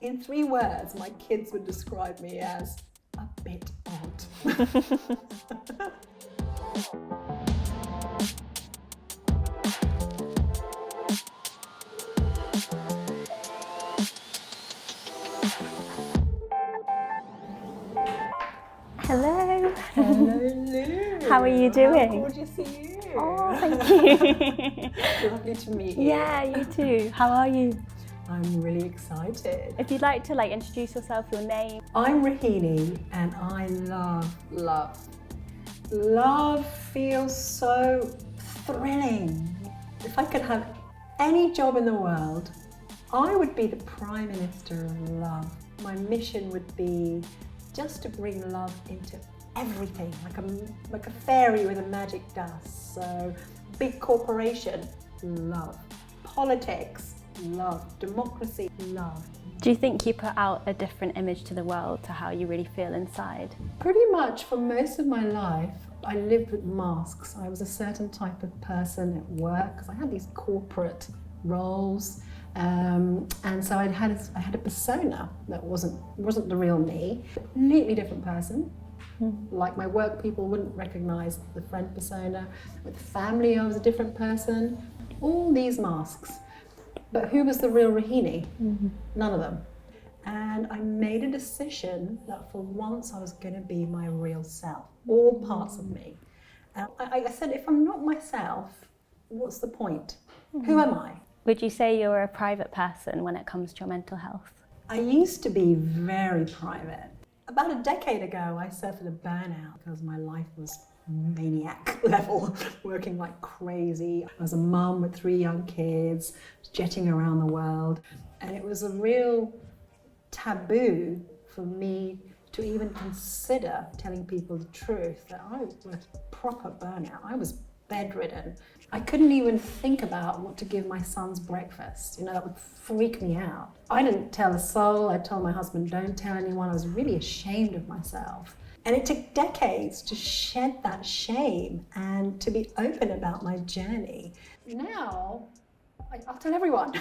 In 3 words, my kids would describe me as a bit odd. Hello. Hello. How are you doing? How gorgeous are you? Oh, thank you. Lovely to meet you. Yeah, you too. How are you? I'm really excited. If you'd like to introduce yourself, your name. I'm Rohini and I love love. Love feels so thrilling. If I could have any job in the world, I would be the Prime Minister of love. My mission would be just to bring love into everything, like a fairy with a magic dust. So, big corporation, love. Politics, love. Democracy, love. Do you think you put out a different image to the world to how you really feel inside? Pretty much for most of my life, I lived with masks. I was a certain type of person at work because I had these corporate roles. And so I had a persona that wasn't the real me. Completely different person. Like my work people wouldn't recognize the friend persona. With family, I was a different person. All these masks. But who was the real Rohini? None of them. And I made a decision that for once I was going to be my real self, all parts of me. And I said, if I'm not myself, what's the point? Who am I? Would you say you're a private person when it comes to your mental health? I used to be very private. About a decade ago, I suffered a burnout because my life was maniac level, working like crazy. I was a mum with 3 young kids, jetting around the world. And it was a real taboo for me to even consider telling people the truth that I was proper burnout. I was bedridden. I couldn't even think about what to give my son's breakfast. That would freak me out. I didn't tell a soul. I told my husband, don't tell anyone. I was really ashamed of myself. And it took decades to shed that shame and to be open about my journey. Now, I'll tell everyone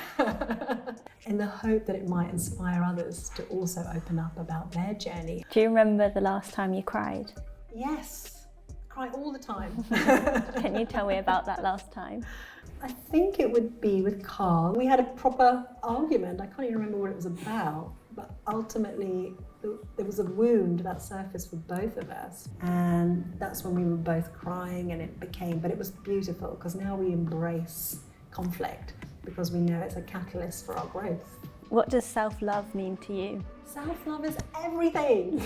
in the hope that it might inspire others to also open up about their journey. Do you remember the last time you cried? Yes. Cry all the time. Can you tell me about that last time? I think it would be with Carl. We had a proper argument. I can't even remember what it was about, but ultimately there was a wound that surfaced for both of us. And that's when we were both crying but it was beautiful because now we embrace conflict because we know it's a catalyst for our growth. What does self-love mean to you? Self-love is everything.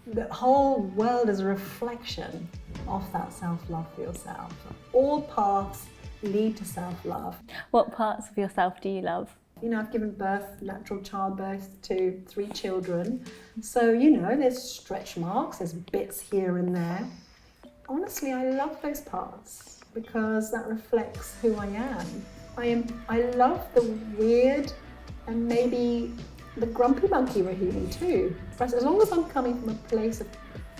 The whole world is a reflection of that self-love for yourself. All paths lead to self-love. What parts of yourself do you love? I've given natural childbirth to 3 children. So, there's stretch marks, there's bits here and there. Honestly, I love those parts because that reflects who I am. I love the weird and maybe the grumpy monkey Rohini too. As long as I'm coming from a place of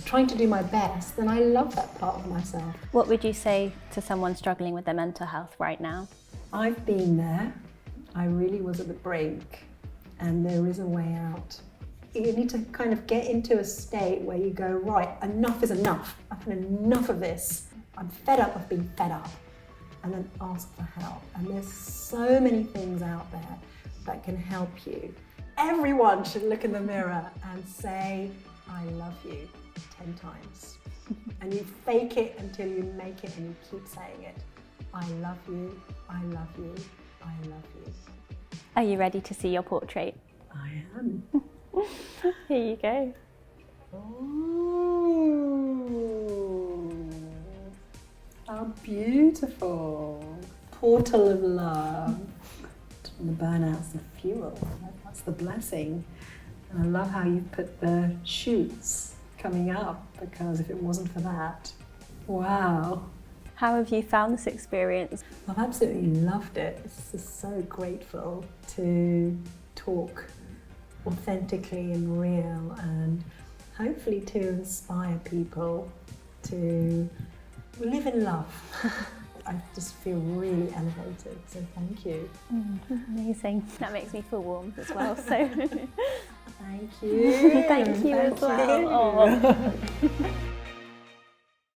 trying to do my best, then I love that part of myself. What would you say to someone struggling with their mental health right now? I've been there. I really was at the brink, and there is a way out. You need to kind of get into a state where you go, right, enough is enough. I've had enough of this. I'm fed up of being fed up. And then ask for help. And there's so many things out there that can help you. Everyone should look in the mirror and say, I love you 10 times. And you fake it until you make it and you keep saying it. I love you, I love you, I love you. Are you ready to see your portrait? I am. Here you go. Ooh, how beautiful. Portal of love. And the burnout's the fuel. That's the blessing. And I love how you put the shoots coming up because if it wasn't for that, wow. How have you found this experience? I've absolutely loved it. It's just so grateful to talk authentically and real and hopefully to inspire people to live in love. I just feel really elevated, so thank you. Amazing. That makes me feel warm as well, so Thank you. thank you as well. Oh.